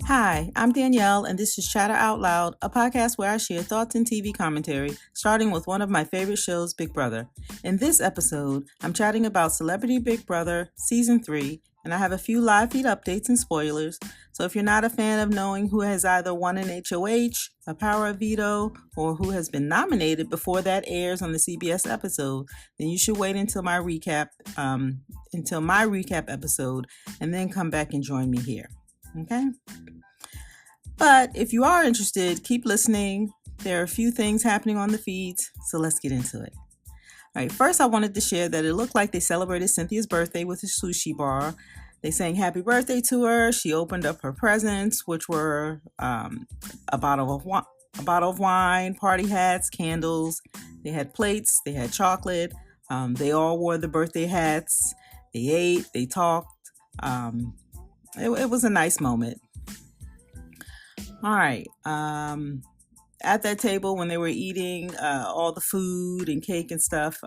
Hi, I'm Danielle, and this is Chatter Out Loud, a podcast where I share thoughts and TV commentary, starting with one of my favorite shows, Big Brother. In this episode, I'm chatting about Celebrity Big Brother Season 3, and I have a few live feed updates and spoilers, so if you're not a fan of knowing who has either won an HOH, a power of veto, or who has been nominated before that airs on the CBS episode, then you should wait until my recap episode, and then come back and join me here. Okay? But if you are interested, keep listening. There are a few things happening on the feeds, so let's get into it. All right, first I wanted to share that it looked like they celebrated Cynthia's birthday with a sushi bar. They sang happy birthday to her. She opened up her presents, which were a bottle of wine, party hats, candles. They had plates, they had chocolate. They all wore the birthday hats. They ate, they talked. It was a nice moment. All right. At that table, when they were eating all the food and cake and stuff,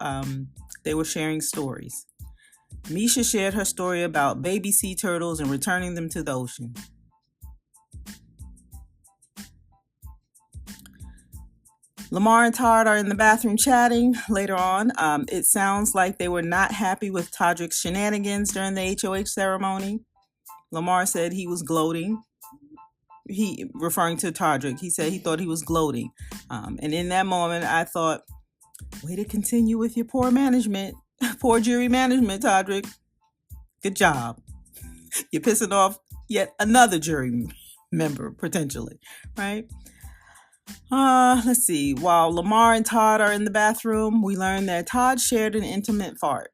they were sharing stories. Miesha shared her story about baby sea turtles and returning them to the ocean. Lamar and Todd are in the bathroom chatting later on. It sounds like they were not happy with Todrick's shenanigans during the HOH ceremony. Lamar said he was gloating. He referring to Todrick, he said he thought he was gloating. And in that moment, I thought, way to continue with your poor jury management, Todrick. Good job. You're pissing off yet another jury member, potentially, right? Let's see. While Lamar and Todd are in the bathroom, we learn that Todd shared an intimate fart.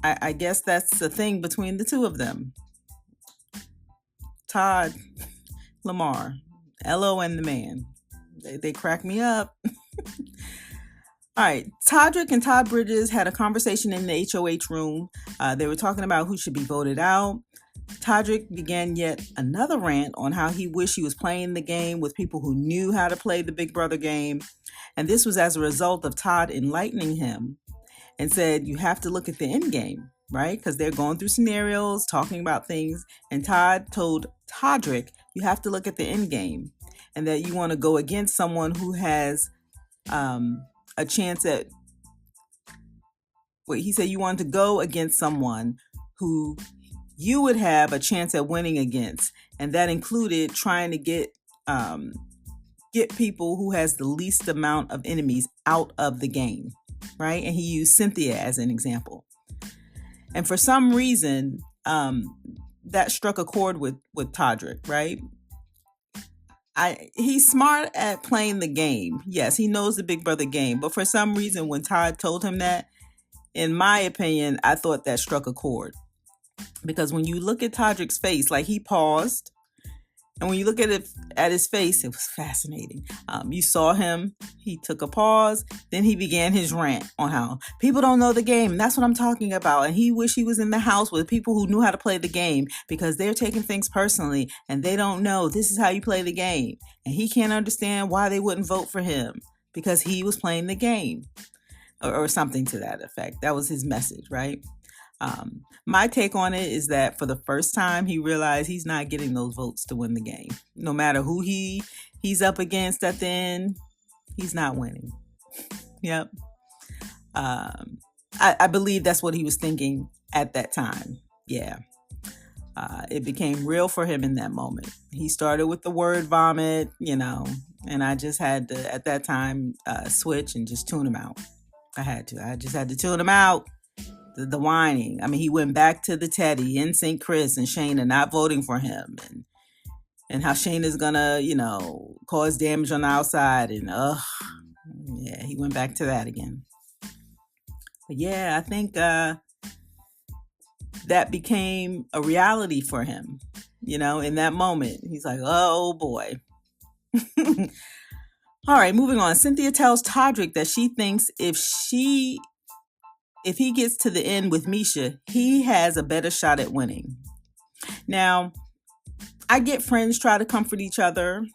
I guess that's the thing between the two of them. Todd, Lamar, Elo and the man. They crack me up. All right. Todrick and Todd Bridges had a conversation in the HOH room. They were talking about who should be voted out. Todrick began yet another rant on how he wished he was playing the game with people who knew how to play the Big Brother game. And this was as a result of Todd enlightening him and said, you have to look at the end game, right? Because they're going through scenarios, talking about things. And Todd told Todrick, you have to look at the end game and that you want to go against someone who has a chance at, he said you wanted to go against someone who you would have a chance at winning against. And that included trying to get people who has the least amount of enemies out of the game, right? And he used Cynthia as an example. And for some reason, that struck a chord with Todrick, right? He's smart at playing the game. Yes, he knows the Big Brother game. But for some reason, when Todd told him that, in my opinion, I thought that struck a chord. Because when you look at Todrick's face, like he paused. And when you look at his face, it was fascinating. You saw him, he took a pause, then he began his rant on how people don't know the game. And that's what I'm talking about. And he wished he was in the house with people who knew how to play the game because they're taking things personally and they don't know this is how you play the game. And he can't understand why they wouldn't vote for him because he was playing the game or something to that effect. That was his message, right? My take on it is that for the first time, he realized he's not getting those votes to win the game. No matter who he's up against at the end, he's not winning. Yep. I believe that's what he was thinking at that time. Yeah. It became real for him in that moment. He started with the word vomit, and I just had to, at that time, switch and just tune him out. I just had to tune him out. The whining. I mean, he went back to the Teddy and St. Chris and Shayna not voting for him and how Shayna's gonna, cause damage on the outside and he went back to that again. But yeah, I think that became a reality for him, in that moment. He's like, oh boy. All right, moving on. Cynthia tells Todrick that she thinks if he gets to the end with Miesha, he has a better shot at winning. Now, I get friends try to comfort each other,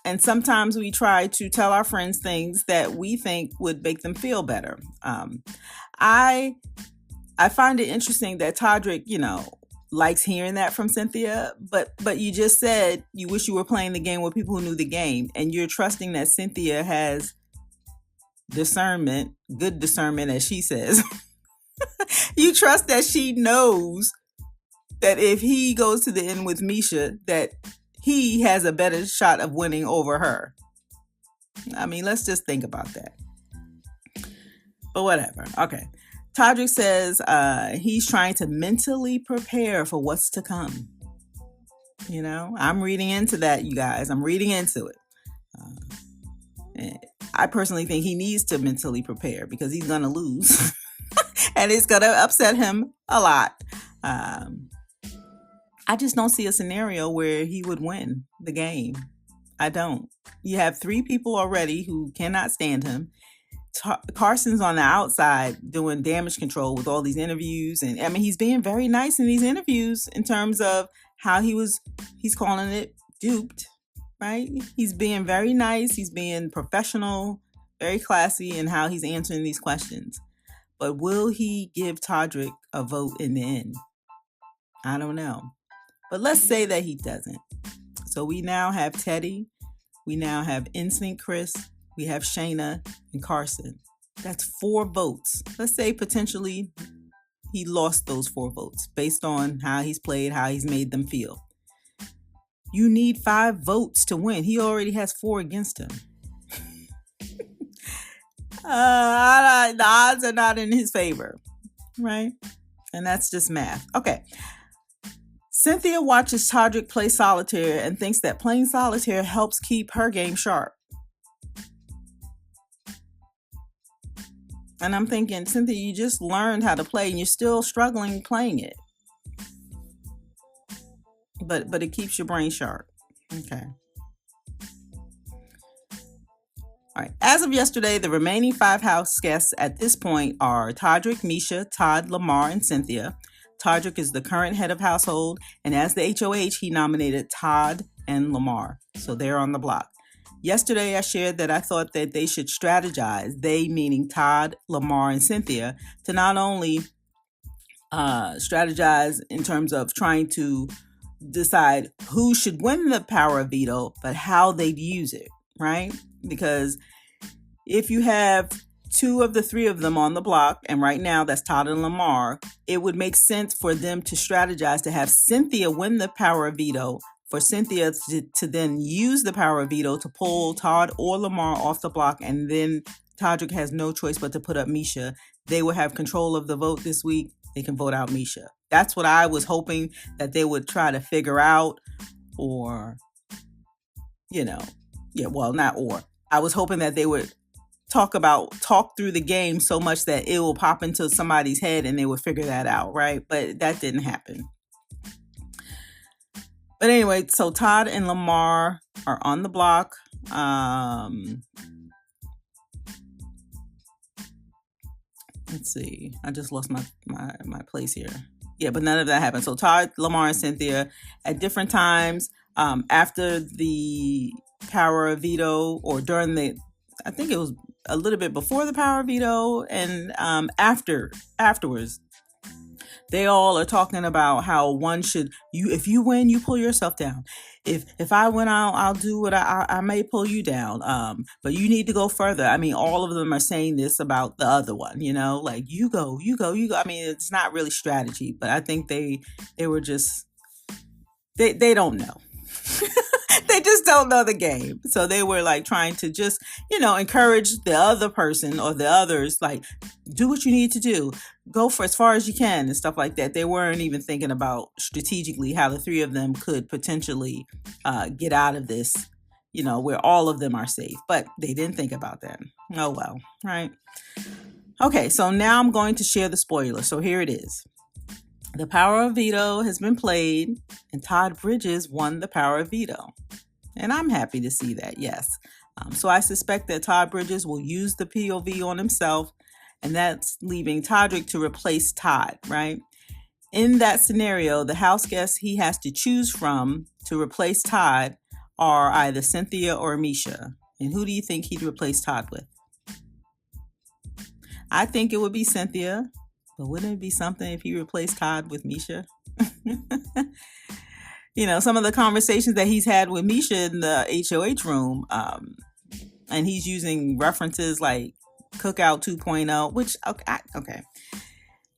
and sometimes we try to tell our friends things that we think would make them feel better. I find it interesting that Todrick, likes hearing that from Cynthia, but you just said you wish you were playing the game with people who knew the game, and you're trusting that Cynthia has discernment, good discernment, as she says. You trust that she knows that if he goes to the end with Miesha, that he has a better shot of winning over her. I mean, let's just think about that. But whatever. Okay. Todrick says he's trying to mentally prepare for what's to come. You know, I'm reading into that, you guys. I'm reading into it. I personally think he needs to mentally prepare because he's going to lose. And it's going to upset him a lot. I just don't see a scenario where he would win the game. I don't. You have 3 people already who cannot stand him. Carson's on the outside doing damage control with all these interviews. And I mean, he's being very nice in these interviews in terms of how he's calling it duped, right? He's being very nice. He's being professional, very classy in how he's answering these questions. But will he give Todrick a vote in the end? I don't know. But let's say that he doesn't. So we now have Teddy. We now have Instinct Chris. We have Shayna and Carson. That's 4 votes. Let's say potentially he lost those 4 votes based on how he's played, how he's made them feel. You need 5 votes to win. He already has 4 against him. The odds are not in his favor, right? And that's just math. Okay. Cynthia watches Todrick play solitaire and thinks that playing solitaire helps keep her game sharp. And I'm thinking, Cynthia, you just learned how to play and you're still struggling playing it. But it keeps your brain sharp. Okay. All right. As of yesterday, the remaining 5 house guests at this point are Todrick, Miesha, Todd, Lamar, and Cynthia. Todrick is the current head of household, and as the HOH, he nominated Todd and Lamar. So they're on the block. Yesterday, I shared that I thought that they should strategize, they meaning Todd, Lamar, and Cynthia, to not only strategize in terms of trying to decide who should win the power of veto, but how they'd use it, right? Because if you have 2 of the 3 of them on the block, and right now that's Todd and Lamar, it would make sense for them to strategize to have Cynthia win the power of veto, for Cynthia to then use the power of veto to pull Todd or Lamar off the block, and then Todrick has no choice but to put up Miesha. They will have control of the vote this week. They can vote out Miesha. That's what I was hoping that they would try to figure out, or, I was hoping that they would talk through the game so much that it will pop into somebody's head and they would figure that out, right? But that didn't happen. But anyway, so Todd and Lamar are on the block. Let's see. I just lost my place here. Yeah, but none of that happened. So Todd, Lamar, and Cynthia at different times after the power of veto, or during I think it was a little bit before the power of veto, and afterwards. They all are talking about how one should, if you win, you pull yourself down. If I win, I'll do what I may pull you down. But you need to go further. I mean, all of them are saying this about the other one, like you go. I mean, it's not really strategy, but I think they were just, they don't know. They just don't know the game. So they were like trying to just, encourage the other person or the others, like, do what you need to do. Go for as far as you can and stuff like that. They weren't even thinking about strategically how the 3 of them could potentially get out of this, where all of them are safe. But they didn't think about that. Oh, well, right. Okay, so now I'm going to share the spoiler. So here it is. The power of veto has been played, and Todd Bridges won the power of veto. And I'm happy to see that, yes. So I suspect that Todd Bridges will use the POV on himself, and that's leaving Todrick to replace Todd, right? In that scenario, the house guests he has to choose from to replace Todd are either Cynthia or Miesha. And who do you think he'd replace Todd with? I think it would be Cynthia. But wouldn't it be something if he replaced Todd with Miesha? Some of the conversations that he's had with Miesha in the HOH room, and he's using references like Cookout 2.0, which, okay.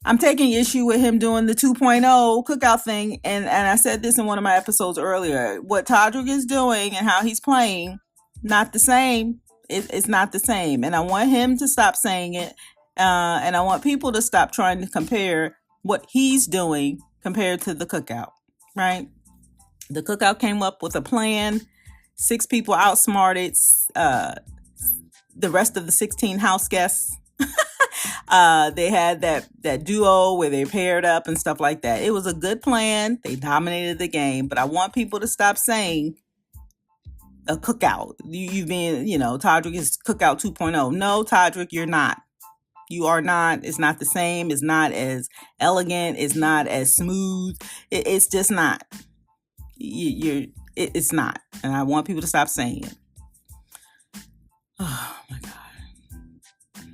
I'm taking issue with him doing the 2.0 cookout thing. And I said this in one of my episodes earlier. What Todrick is doing and how he's playing, not the same. It's not the same. And I want him to stop saying it. And I want people to stop trying to compare what he's doing compared to the cookout, right? The cookout came up with a plan. 6 people outsmarted the rest of the 16 house guests. They had that duo where they paired up and stuff like that. It was a good plan. They dominated the game, but I want people to stop saying a cookout. You've been, Todrick is Cookout 2.0. No, Todrick, you're not. You are not. It's not the same. It's not as elegant. It's not as smooth. It's just not. It's not. And I want people to stop saying it. Oh my God.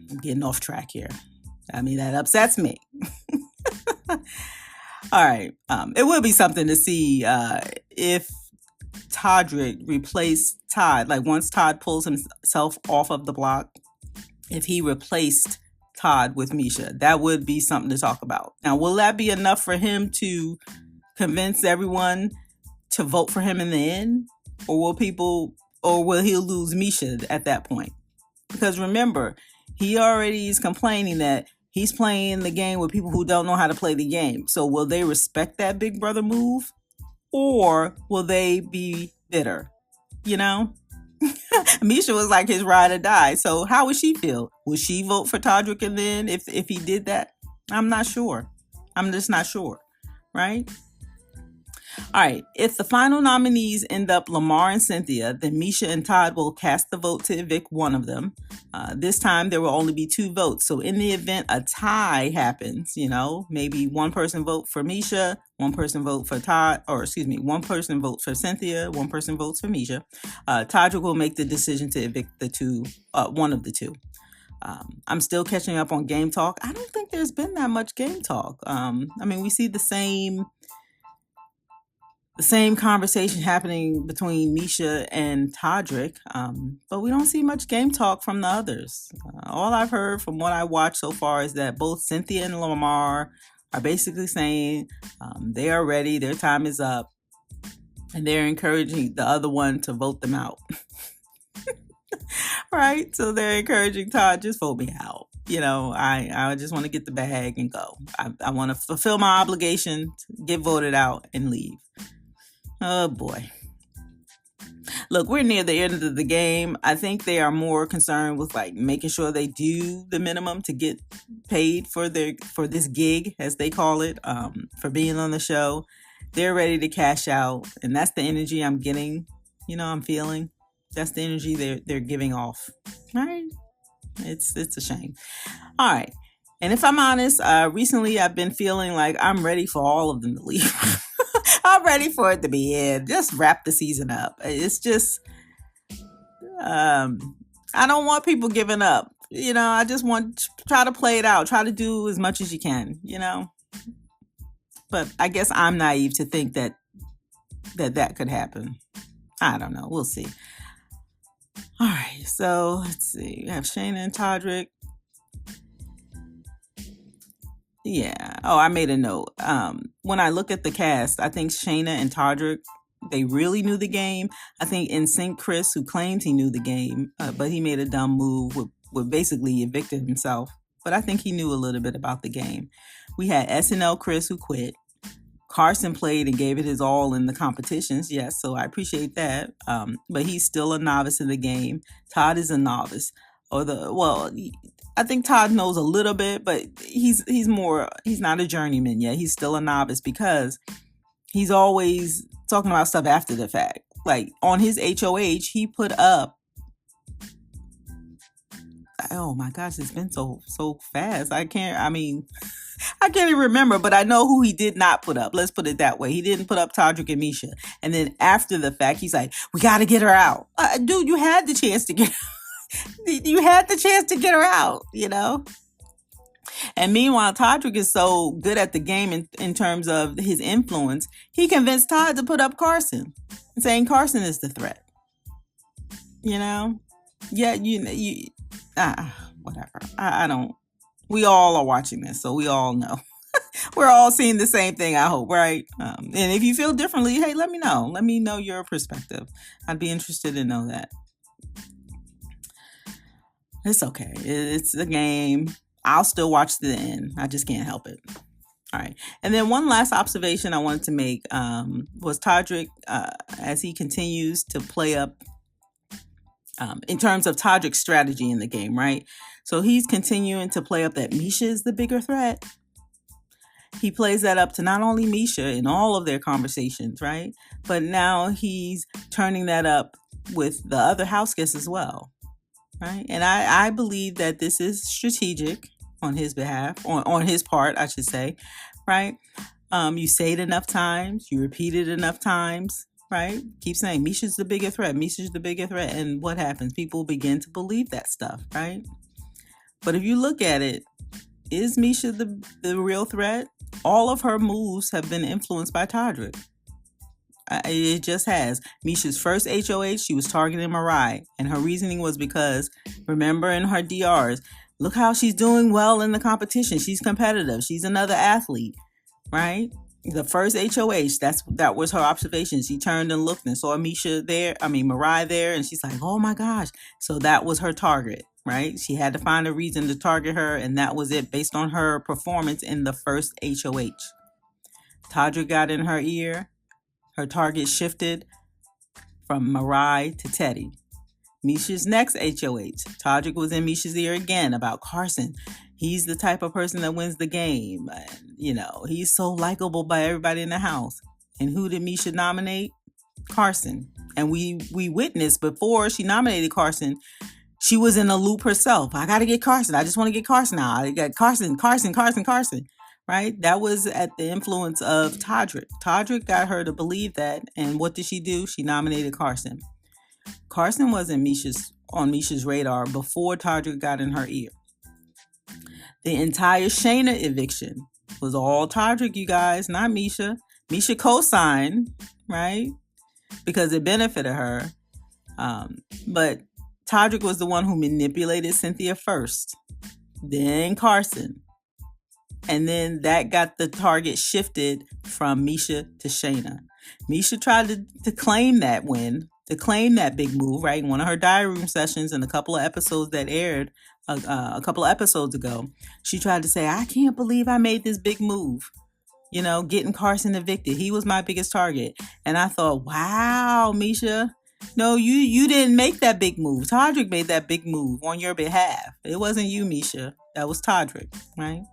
I'm getting off track here. I mean, that upsets me. All right. It will be something to see if Todrick replaced Todd. Like once Todd pulls himself off of the block, if he replaced Todd with Miesha, that would be something to talk about. Now, will that be enough for him to convince everyone to vote for him in the end? Or will he lose Miesha at that point? Because remember, he already is complaining that he's playing the game with people who don't know how to play the game. So will they respect that big brother move? Or will they be bitter? Miesha was like his ride or die. So how would she feel? Would she vote for Todrick and then if he did that? I'm not sure. I'm just not sure. Right? All right. If the final nominees end up Lamar and Cynthia, then Miesha and Todd will cast the vote to evict one of them. This time there will only be 2 votes. So in the event a tie happens, maybe one person vote for Miesha, one person vote for Todd, one person votes for Cynthia, one person votes for Miesha. Todrick will make the decision to evict one of the 2. I'm still catching up on game talk. I don't think there's been that much game talk. We see the same conversation happening between Miesha and Todrick, but we don't see much game talk from the others. All I've heard from what I watched so far is that both Cynthia and Lamar are basically saying they are ready, their time is up, and they're encouraging the other one to vote them out. Right? So they're encouraging Todd, just vote me out. I just want to get the bag and go. I want to fulfill my obligation, get voted out, and leave. Oh boy. Look, we're near the end of the game. I think they are more concerned with making sure they do the minimum to get paid for this gig, as they call it, for being on the show. They're ready to cash out, and that's the energy I'm getting. I'm feeling. That's the energy they're giving off. All right. It's a shame. All right. And if I'm honest, recently I've been feeling like I'm ready for all of them to leave. I'm ready for it to be in. Just wrap the season up. It's just, I don't want people giving up. I just want to try to play it out. Try to do as much as you can, But I guess I'm naive to think that could happen. I don't know. We'll see. All right. So let's see. We have Shayna and Todrick. Yeah. Oh, I made a note. When I look at the cast, I think Shayna and Todrick, they really knew the game. I think NSYNC Chris, who claims he knew the game, but he made a dumb move with basically evicted himself. But I think he knew a little bit about the game. We had SNL Chris, who quit. Carson played and gave it his all in the competitions. Yes, so I appreciate that. But he's still a novice in the game. Todd is a novice. I think Todd knows a little bit, but he's not a journeyman yet. He's still a novice because he's always talking about stuff after the fact. Like on his HOH, he put up, oh my gosh, it's been so fast. I can't even remember, but I know who he did not put up. Let's put it that way. He didn't put up Todrick and Miesha. And then after the fact, he's like, we got to get her out. Dude, you had the chance to get her out, And meanwhile, Todrick is so good at the game in terms of his influence, he convinced Todd to put up Carson, saying Carson is the threat. You know? Yeah, whatever. I don't. We all are watching this, so we all know. We're all seeing the same thing, I hope, right? And if you feel differently, hey, let me know. Let me know your perspective. I'd be interested to know that. It's okay. It's a game. I'll still watch to the end. I just can't help it. All right. And then one last observation I wanted to make was Todrick, as he continues to play up in terms of Todrick's strategy in the game, right? So he's continuing to play up that Miesha is the bigger threat. He plays that up to not only Miesha in all of their conversations, right? But now he's turning that up with the other house guests as well, right? And I believe that this is strategic on his behalf, on his part, I should say, right? You say it enough times, you repeat it enough times, right? Keep saying Miesha's the bigger threat, Miesha's the bigger threat. And what happens? People begin to believe that stuff, right? But if you look at it, is Miesha the real threat? All of her moves have been influenced by Todrick. It just has. Miesha's first HOH, she was targeting Mariah. And her reasoning was because, remember in her DRs, look how she's doing well in the competition. She's competitive. She's another athlete, right? The first HOH, that was her observation. She turned and looked and saw Mariah there, and she's like, oh my gosh. So that was her target, right? She had to find a reason to target her, and that was it based on her performance in the first HOH. Todrick got in her ear. Her target shifted from Mariah to Teddy. Miesha's next HOH, Todrick was in Miesha's ear again about Carson. He's the type of person that wins the game. He's so likable by everybody in the house. And who did Miesha nominate? Carson. And we witnessed before she nominated Carson, she was in a loop herself. I got to get Carson. I just want to get Carson now. I got Carson. Right? That was at the influence of Todrick. Todrick got her to believe that. And what did she do? She nominated Carson. Carson wasn't on Miesha's radar before Todrick got in her ear. The entire Shayna eviction was all Todrick, you guys, not Miesha. Miesha co-signed, right? Because it benefited her. But Todrick was the one who manipulated Cynthia first, then Carson. And then that got the target shifted from Miesha to Shayna. Miesha tried to claim that win, to claim that big move, right? In one of her diary room sessions and a couple of episodes that aired a couple of episodes ago, she tried to say, I can't believe I made this big move. Getting Carson evicted. He was my biggest target. And I thought, wow, Miesha, no, you didn't make that big move. Todrick made that big move on your behalf. It wasn't you, Miesha. That was Todrick, right?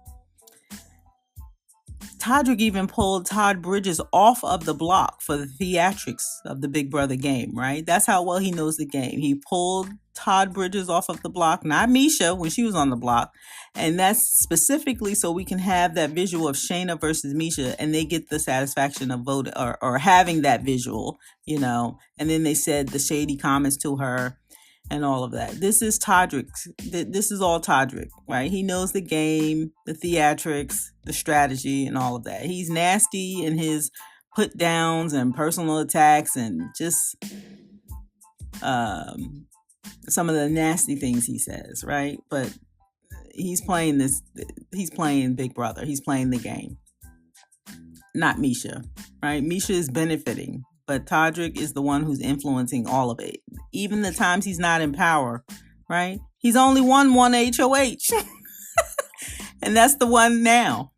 Todrick even pulled Todd Bridges off of the block for the theatrics of the Big Brother game, right? That's how well he knows the game. He pulled Todd Bridges off of the block, not Miesha when she was on the block. And that's specifically so we can have that visual of Shayna versus Miesha, and they get the satisfaction of vote or having that visual, And then they said the shady comments to her and all of that. This is Todrick. This is all Todrick, right? He knows the game, the theatrics, the strategy, and all of that. He's nasty in his put downs and personal attacks and just some of the nasty things he says, right? But he's playing Big Brother. He's playing the game. Not Miesha, right? Miesha is benefiting. But Todrick is the one who's influencing all of it. Even the times he's not in power, right? He's only won one HOH. And that's the one now.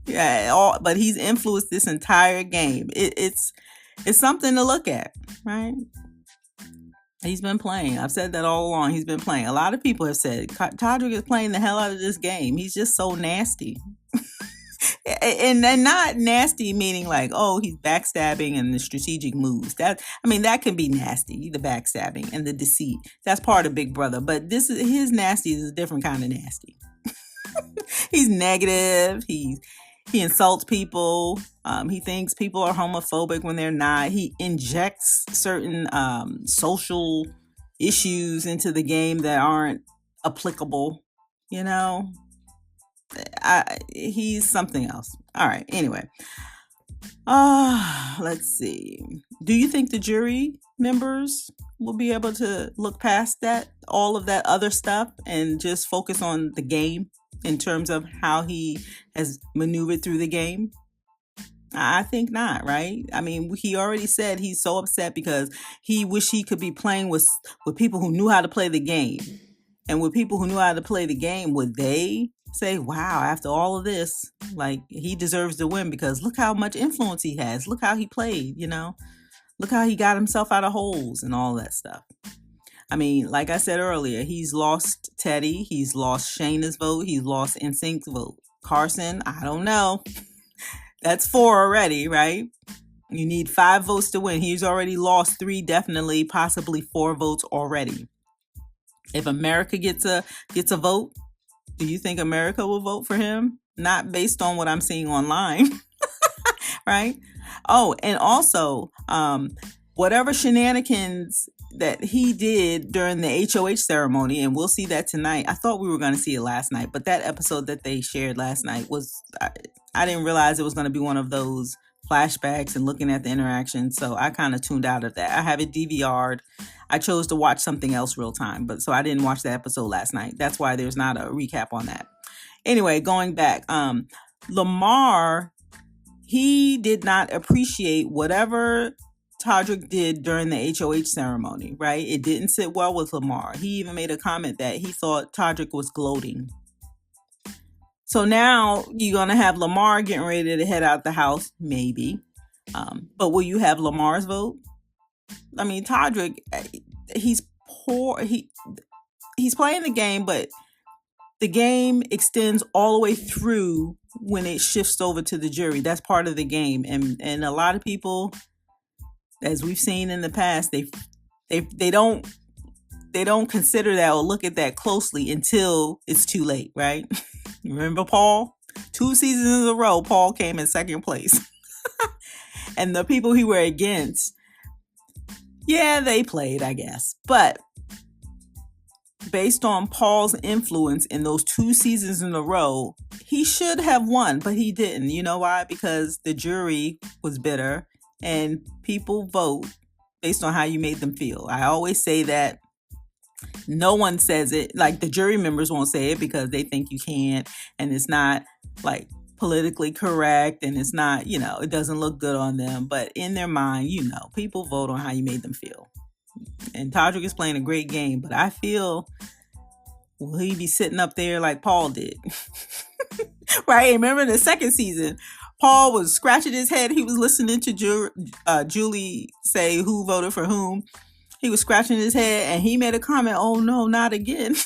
Yeah, but he's influenced this entire game. It's something to look at, right? He's been playing. I've said that all along. He's been playing. A lot of people have said Todrick is playing the hell out of this game. He's just so nasty. And not nasty meaning like, oh, he's backstabbing and the strategic moves. That can be nasty, the backstabbing and the deceit. That's part of Big Brother. But his nasty is a different kind of nasty. He's negative. He insults people. He thinks people are homophobic when they're not. He injects certain social issues into the game that aren't applicable, he's something else. All right. Anyway, let's see. Do you think the jury members will be able to look past all of that other stuff, and just focus on the game in terms of how he has maneuvered through the game? I think not, right? I mean, he already said he's so upset because he wish he could be playing with people who knew how to play the game. And with people who knew how to play the game, would they say, wow, after all of this, like, he deserves to win because look how much influence he has. Look how he played, Look how he got himself out of holes and all that stuff. I mean, like I said earlier, he's lost Teddy. He's lost Shayna's vote. He's lost NSYNC's vote. Carson, I don't know. That's 4 already, right? You need 5 votes to win. He's already lost 3, definitely, possibly 4 votes already. If America gets a vote, do you think America will vote for him? Not based on what I'm seeing online, right? Oh, and also, whatever shenanigans that he did during the HOH ceremony, and we'll see that tonight. I thought we were going to see it last night, but that episode that they shared last night was, I didn't realize it was going to be one of those flashbacks and looking at the interaction. So I kind of tuned out of that. I have it DVR'd. I chose to watch something else real time, so I didn't watch the episode last night. That's why there's not a recap on that. Anyway, going back, Lamar, he did not appreciate whatever Todrick did during the HOH ceremony, right? It didn't sit well with Lamar. He even made a comment that he thought Todrick was gloating. So now you're going to have Lamar getting ready to head out the house, maybe. But will you have Lamar's vote? I mean, Todrick, he's poor. He's playing the game, but the game extends all the way through when it shifts over to the jury. That's part of the game. And a lot of people, as we've seen in the past, they don't consider that or look at that closely until it's too late, right? Remember Paul? 2 seasons in a row, Paul came in second place. And the people he were against, yeah, they played, I guess. But based on Paul's influence in those 2 seasons in a row, he should have won, but he didn't. You know why? Because the jury was bitter and people vote based on how you made them feel. I always say that. No one says it. Like, the jury members won't say it because they think you can't, and it's not like politically correct, and it's not, it doesn't look good on them. But in their mind, people vote on how you made them feel. And Todrick is playing a great game, but I feel, will he be sitting up there like Paul did? Right? Remember the second season, Paul was scratching his head. He was listening to Julie say who voted for whom. He was scratching his head and he made a comment, oh no, not again.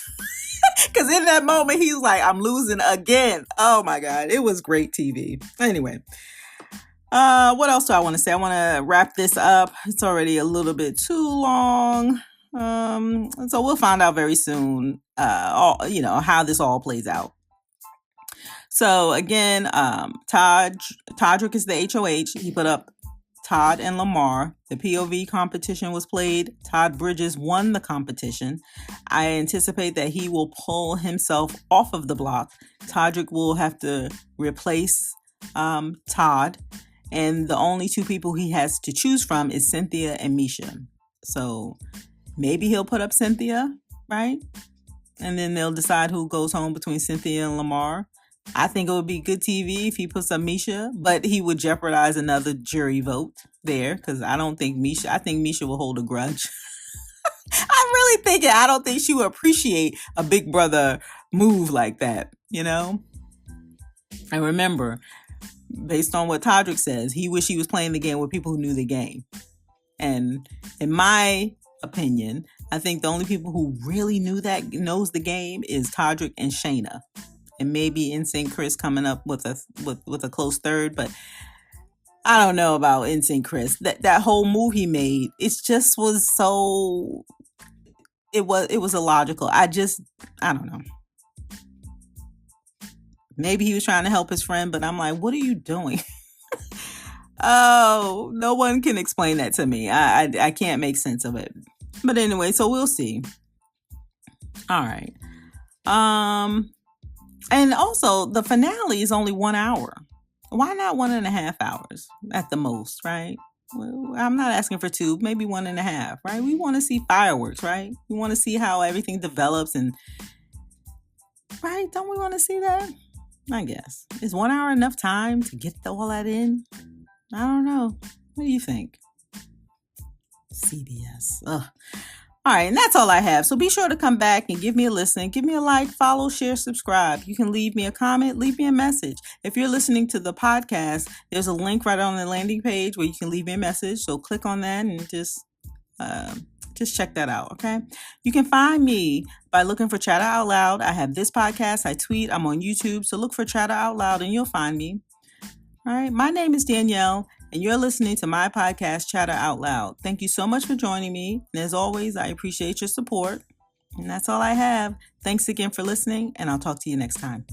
Because in that moment, he was like, I'm losing again. Oh my God. It was great TV. Anyway, what else do I want to say? I want to wrap this up. It's already a little bit too long. So we'll find out very soon, how this all plays out. So again, Todrick is the HOH. He put up Todd and Lamar. The POV competition was played. Todd Bridges won the competition. I anticipate that he will pull himself off of the block. Todrick will have to replace Todd. And the only 2 people he has to choose from is Cynthia and Miesha. So maybe he'll put up Cynthia, right? And then they'll decide who goes home between Cynthia and Lamar. I think it would be good TV if he puts up Miesha, but he would jeopardize another jury vote there because I think Miesha will hold a grudge. I don't think she would appreciate a big brother move like that, And remember, based on what Todrick says, he wish he was playing the game with people who knew the game. And in my opinion, I think the only people who really knows the game is Todrick and Shayna. And maybe NSYNC Chris coming up with a close third, but I don't know about NSYNC Chris. That whole move he made, it just was so. It was illogical. I don't know. Maybe he was trying to help his friend, but I'm like, what are you doing? Oh, no one can explain that to me. I can't make sense of it. But anyway, so we'll see. All right. And also, the finale is only 1 hour. Why not 1.5 hours at the most, right? Well, I'm not asking for 2, maybe 1.5, right? We want to see fireworks, right? We want to see how everything develops, and right? Don't we want to see that? I guess. Is 1 hour enough time to get all that in? I don't know. What do you think? CBS. Ugh. All right, and that's all I have. So be sure to come back and give me a listen. Give me a like, follow, share, subscribe. You can leave me a comment, leave me a message. If you're listening to the podcast, there's a link right on the landing page where you can leave me a message. So click on that and just check that out, okay? You can find me by looking for Chatter Out Loud. I have this podcast. I tweet. I'm on YouTube. So look for Chatter Out Loud and you'll find me. All right, my name is Danielle, and you're listening to my podcast, Chatter Out Loud. Thank you so much for joining me. And as always, I appreciate your support. And that's all I have. Thanks again for listening, and I'll talk to you next time.